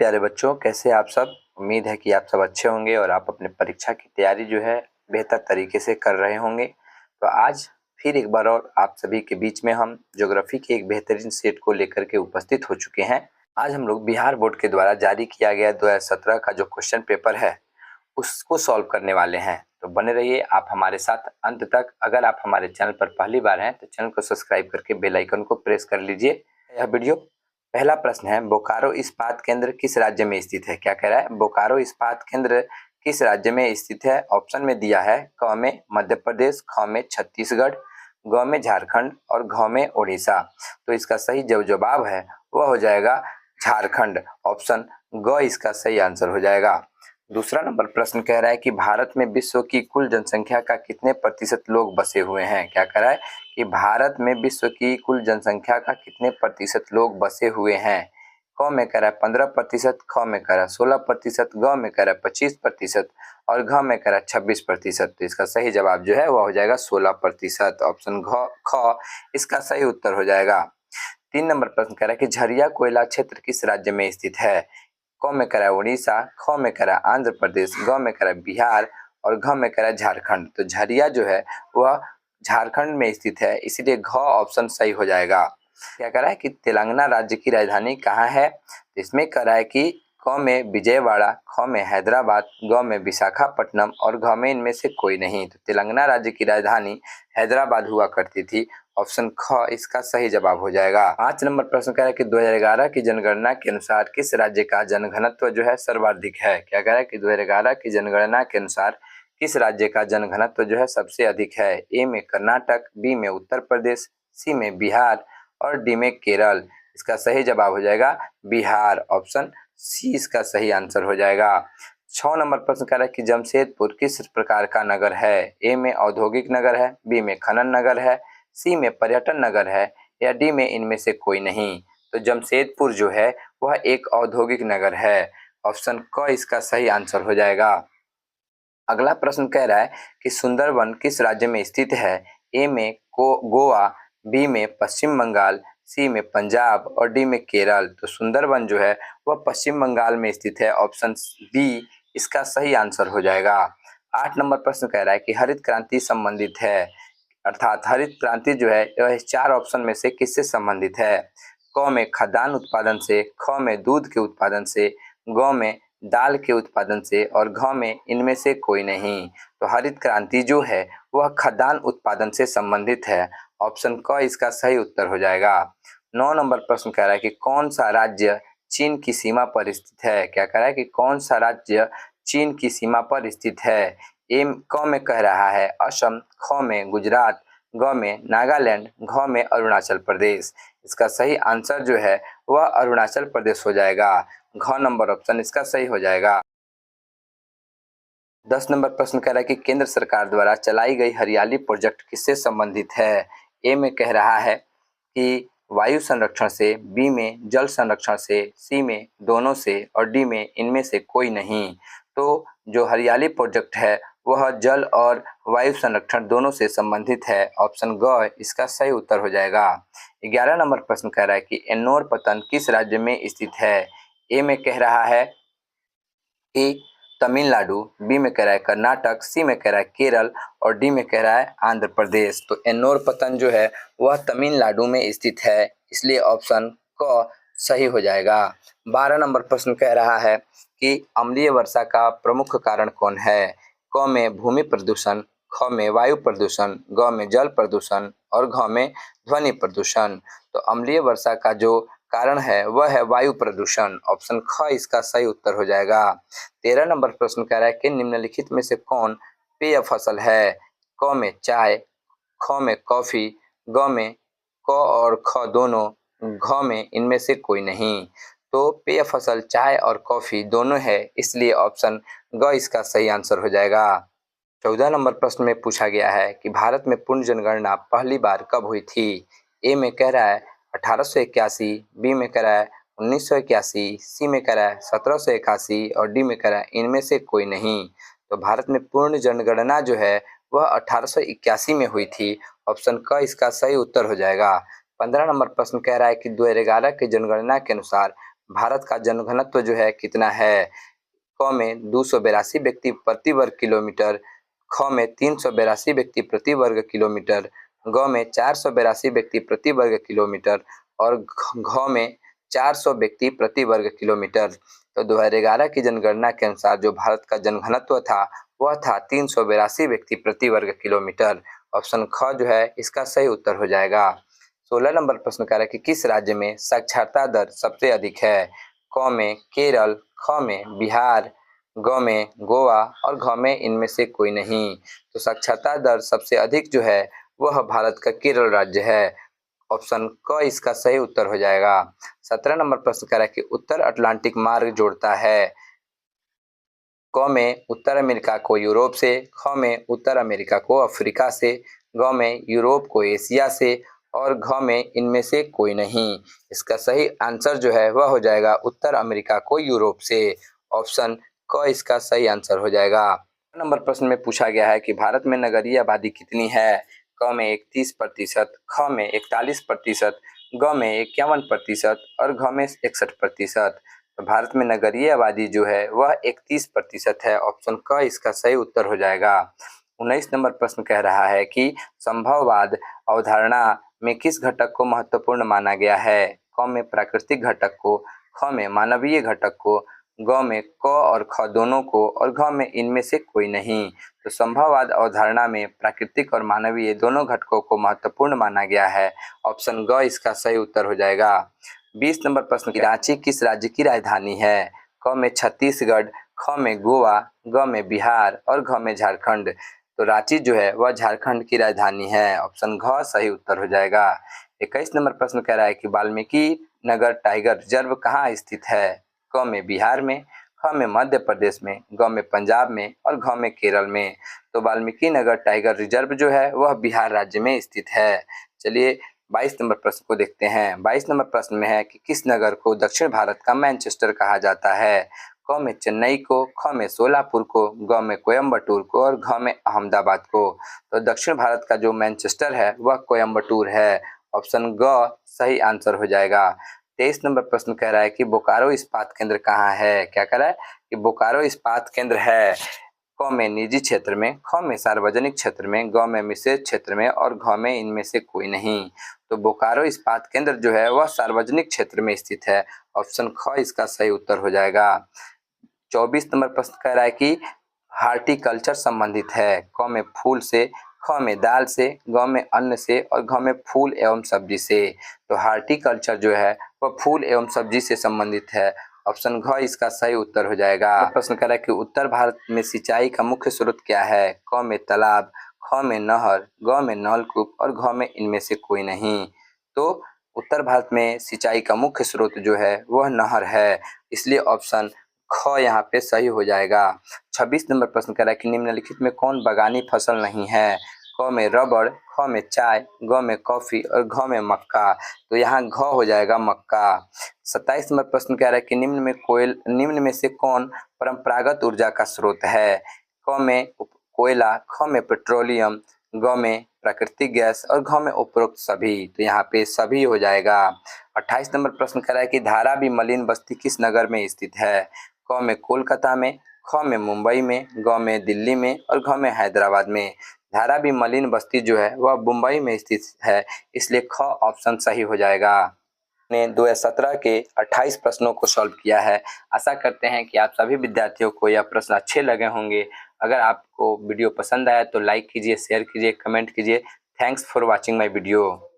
प्यारे बच्चों, कैसे आप सब। उम्मीद है कि आप सब अच्छे होंगे और आप अपने परीक्षा की तैयारी जो है बेहतर तरीके से कर रहे होंगे। तो आज फिर एक बार और आप सभी के बीच में हम ज्योग्राफी के एक बेहतरीन सेट को लेकर के उपस्थित हो चुके हैं। आज हम लोग बिहार बोर्ड के द्वारा जारी किया गया 2017 का जो क्वेश्चन पेपर है उसको सॉल्व करने वाले हैं। तो बने रहिए आप हमारे साथ अंत तक। अगर आप हमारे चैनल पर पहली बार हैं तो चैनल को सब्सक्राइब करके बेल आइकन को प्रेस कर लीजिए। यह वीडियो पहला प्रश्न है, बोकारो इस्पात केंद्र किस राज्य में स्थित है। क्या कह रहा है, बोकारो इस्पात केंद्र किस राज्य में स्थित है। ऑप्शन में दिया है क में मध्य प्रदेश, ख में छत्तीसगढ़, ग में झारखंड और घ में उड़ीसा। तो इसका सही जो जवाब है वह हो जाएगा झारखंड। ऑप्शन ग इसका सही आंसर हो जाएगा। दूसरा नंबर प्रश्न कह रहा है कि भारत में विश्व की कुल जनसंख्या का कितने प्रतिशत लोग बसे हुए हैं। क्या कह रहा है कि भारत में विश्व की कुल जनसंख्या का कितने प्रतिशत लोग बसे हुए हैं। क में कह रहा है 15%, ख में कह रहा है 16%, ग में कह रहा है 25% और घ में कह रहा है 26%। तो इसका सही जवाब जो है वह हो जाएगा 16%। ऑप्शन ख इसका सही उत्तर हो जाएगा। 3 नंबर प्रश्न कह रहा है कि झरिया कोयला क्षेत्र किस राज्य में स्थित है। क में कह रहा है उड़ीसा, ख में कह रहा है आंध्र प्रदेश, ग में कह रहा है बिहार और घ में कह रहा है झारखंड। तो झरिया जो है वह झारखंड में स्थित है, इसलिए घ ऑप्शन सही हो जाएगा। क्या कह रहा है कि तेलंगाना राज्य की राजधानी कहाँ है। तो इसमें कह रहा है कि क में विजयवाड़ा, ख में हैदराबाद, ग में विशाखापट्टनम और घ में इनमें से कोई नहीं। तो तेलंगाना राज्य की राजधानी हैदराबाद हुआ करती थी। ऑप्शन ख इसका सही जवाब हो जाएगा। 5 नंबर प्रश्न कह रहा है कि 2011 की जनगणना के अनुसार किस राज्य का जनघनत्व जो है सर्वाधिक है। क्या कह रहा है कि 2011 की जनगणना के अनुसार किस राज्य का जनघनत्व जो है सबसे अधिक है। ए में कर्नाटक, बी में उत्तर प्रदेश, सी में बिहार और डी में केरल। इसका सही जवाब हो जाएगा बिहार। ऑप्शन सी इसका सही आंसर हो जाएगा। 6 नंबर प्रश्न कह रहा है कि जमशेदपुर किस प्रकार का नगर है। ए में औद्योगिक नगर है, बी में खनन नगर है, सी में पर्यटन नगर है या डी में इनमें से कोई नहीं। तो जमशेदपुर जो है वह एक औद्योगिक नगर है। ऑप्शन क इसका सही आंसर हो जाएगा। अगला प्रश्न कह रहा है कि सुंदरवन किस राज्य में स्थित है। ए में गोवा, बी में पश्चिम बंगाल, सी में पंजाब और डी में केरल। तो सुंदरवन जो है वह पश्चिम बंगाल में स्थित है। ऑप्शन बी इसका सही आंसर हो जाएगा। 8 नंबर प्रश्न कह रहा है कि हरित क्रांति संबंधित है, अर्थात हरित क्रांति जो है वह 4 ऑप्शन में से किससे संबंधित है। क में खाद्यान्न उत्पादन से, ख में दूध के उत्पादन से, ग में दाल के उत्पादन से और घ में इनमें से कोई नहीं। तो हरित क्रांति जो है वह खाद्यान्न उत्पादन से संबंधित है। ऑप्शन क इसका सही उत्तर हो जाएगा। 9 नंबर प्रश्न कह रहा है कि कौन सा राज्य चीन की सीमा पर स्थित है। क्या कह रहा है कि कौन सा राज्य चीन की सीमा पर स्थित है। क में कह रहा है असम, ख में गुजरात, ग में नागालैंड, घ में अरुणाचल प्रदेश। इसका सही आंसर जो है वह अरुणाचल प्रदेश हो जाएगा। घ नंबर ऑप्शन इसका सही हो जाएगा। 10 नंबर प्रश्न कह रहा है कि केंद्र सरकार द्वारा चलाई गई हरियाली प्रोजेक्ट किससे संबंधित है। ए में कह रहा है कि वायु संरक्षण से, बी में जल संरक्षण से, सी में दोनों से और डी में इनमें से कोई नहीं। तो जो हरियाली प्रोजेक्ट है वह जल और वायु संरक्षण दोनों से संबंधित है। ऑप्शन ग इसका सही उत्तर हो जाएगा। 11 नंबर प्रश्न कह रहा है कि एन्नोर पतन किस राज्य में स्थित है। ए में कह रहा है कि तमिलनाडु, बी में कह रहा है कर्नाटक, सी में कह रहा है केरल और डी में कह रहा है आंध्र प्रदेश। तो एन्नोर पतन जो है वह तमिलनाडु में स्थित है, इसलिए ऑप्शन क सही हो जाएगा। 12 नंबर प्रश्न कह रहा है कि अम्लीय वर्षा का प्रमुख कारण कौन है। क में भूमि प्रदूषण, ख में वायु प्रदूषण, ग में जल प्रदूषण और घ में ध्वनि प्रदूषण। तो अम्लीय वर्षा का जो कारण है वह है वायु प्रदूषण। ऑप्शन ख इसका सही उत्तर हो जाएगा। 13 नंबर प्रश्न कह रहा है कि निम्नलिखित में से कौन पेय फसल है। क में चाय, ख में कॉफी, ग में क और ख दोनों, घ में इनमें से कोई नहीं। तो पेय फसल चाय और कॉफी दोनों है, इसलिए ऑप्शन ग इसका सही आंसर हो जाएगा। 14 नंबर प्रश्न में पूछा गया है कि भारत में पूर्ण जनगणना पहली बार कब हुई थी। ए में कह रहा है 1881, बी में कह रहा है 1981, सी में कह रहा है 1781 और डी में कह रहा है इनमें से कोई नहीं। तो भारत में पूर्ण जनगणना जो है वह 1881 में हुई थी। ऑप्शन क इसका सही उत्तर हो जाएगा। 15 नंबर प्रश्न कह रहा है कि 2011 की जनगणना के अनुसार भारत का जनघनत्व जो है कितना है? क में 282 व्यक्ति प्रति वर्ग किलोमीटर, ख में 382 व्यक्ति प्रति वर्ग किलोमीटर, ग में 482 व्यक्ति प्रति वर्ग किलोमीटर और घ में 400 व्यक्ति प्रति वर्ग किलोमीटर। तो 2011 की जनगणना के अनुसार जो भारत का जनघनत्व था वह था 382 व्यक्ति प्रति वर्ग किलोमीटर। ऑप्शन ख जो है इसका सही उत्तर हो जाएगा। 16 नंबर प्रश्न कह रहा है कि किस राज्य में साक्षरता दर सबसे अधिक है? क में केरल, ख में बिहार, ग में गोवा और घ में इनमें से कोई नहीं। तो साक्षरता दर सबसे अधिक जो है वह भारत का केरल राज्य है। ऑप्शन क इसका सही उत्तर हो जाएगा। 17 नंबर प्रश्न कह रहा है कि उत्तर अटलांटिक मार्ग जोड़ता है। क में उत्तर अमेरिका को यूरोप से, ख में उत्तर अमेरिका को अफ्रीका से, ग में यूरोप को एशिया से और घ में इनमें से कोई नहीं। इसका सही आंसर जो है वह हो जाएगा उत्तर अमेरिका को यूरोप से। ऑप्शन क इसका सही आंसर हो जाएगा। नंबर प्रश्न में पूछा गया है कि भारत में नगरीय आबादी कितनी है? क में 31%, ख में 41%, ग में 51% और घ में 61%। तो भारत में नगरीय आबादी जो है वह 31% है। ऑप्शन क इसका सही उत्तर हो जाएगा। 19 नंबर प्रश्न कह रहा है कि संभववाद अवधारणा में किस घटक को महत्वपूर्ण माना गया है? क में प्राकृतिक घटक को, ख में मानवीय घटक को, ग में क और ख दोनों को और घ में इनमें से कोई नहीं। तो संभववाद अवधारणा में प्राकृतिक और मानवीय दोनों घटकों को महत्वपूर्ण माना गया है। ऑप्शन ग इसका सही उत्तर हो जाएगा। 20 नंबर प्रश्न की रांची किस राज्य की राजधानी है? क में छत्तीसगढ़, ख में गोवा, ग में बिहार और घ में झारखंड। तो रांची जो है वह झारखंड की राजधानी है। ऑप्शन घ सही उत्तर हो जाएगा। 21 नंबर प्रश्न कह रहा है कि वाल्मीकि नगर टाइगर रिजर्व कहाँ स्थित है? क में बिहार में, ख में मध्य प्रदेश में, ग में पंजाब में और घ में केरल में। तो वाल्मीकि नगर टाइगर रिजर्व जो है वह बिहार राज्य में स्थित है। चलिए 22 नंबर प्रश्न को देखते हैं। 22 नंबर प्रश्न में है कि किस नगर को दक्षिण भारत का मैनचेस्टर कहा जाता है? क में चेन्नई को, ख में सोलापुर को, ग में कोयम्बटूर को और घ में अहमदाबाद को। तो दक्षिण भारत का जो मैनचेस्टर है वह कोयम्बटूर है। ऑप्शन ग सही आंसर हो जाएगा। 23 नंबर प्रश्न कह रहा है कि बोकारो इस्पात केंद्र कहाँ है? क्या कह रहा है कि बोकारो इस्पात केंद्र है क में निजी क्षेत्र में, ख में सार्वजनिक क्षेत्र में, ग में मिश्रित क्षेत्र में और घ में इनमें से कोई नहीं। तो बोकारो इस्पात केंद्र जो है वह सार्वजनिक क्षेत्र में स्थित है। ऑप्शन ख इसका सही उत्तर हो जाएगा। 24 नंबर प्रश्न कह रहा है कि हार्टिकल्चर संबंधित है। क में फूल से, ख में दाल से, ग में अन्न से और घ में फूल एवं सब्जी से। तो हार्टिकल्चर जो है वह फूल एवं सब्जी से संबंधित है। ऑप्शन घ इसका सही उत्तर हो जाएगा। प्रश्न कह रहा है कि उत्तर भारत में सिंचाई का मुख्य स्रोत क्या है? क में तालाब, ख में नहर, ग में नलकूप और घ में इनमें से कोई नहीं। तो उत्तर भारत में सिंचाई का मुख्य स्रोत जो है वह नहर है, इसलिए ऑप्शन ख यहाँ पे सही हो जाएगा। 26 नंबर प्रश्न कह रहा है कि निम्नलिखित में कौन बागानी फसल नहीं है? क में रबड़, ख में चाय, ग में कॉफी और घ में मक्का। तो यहाँ घ हो जाएगा मक्का। 27 नंबर प्रश्न कह रहा है कि निम्न में से कौन परंपरागत ऊर्जा का स्रोत है? क में कोयला, ख में पेट्रोलियम, ग में प्राकृतिक गैस और घ में उपरोक्त सभी। तो यहाँ पे सभी हो जाएगा। 28 नंबर प्रश्न कह रहा है कि धारावी मलिन बस्ती किस नगर में स्थित है? क में कोलकाता में, ख में मुंबई में, ग में दिल्ली में और घ में हैदराबाद में। धारावी मलिन बस्ती जो है वह मुंबई में स्थित है, इसलिए ख ऑप्शन सही हो जाएगा। ने 2017 के 28 प्रश्नों को सॉल्व किया है। आशा करते हैं कि आप सभी विद्यार्थियों को यह प्रश्न अच्छे लगे होंगे। अगर आपको वीडियो पसंद आया तो लाइक कीजिए, शेयर कीजिए, कमेंट कीजिए। Thanks for watching my video.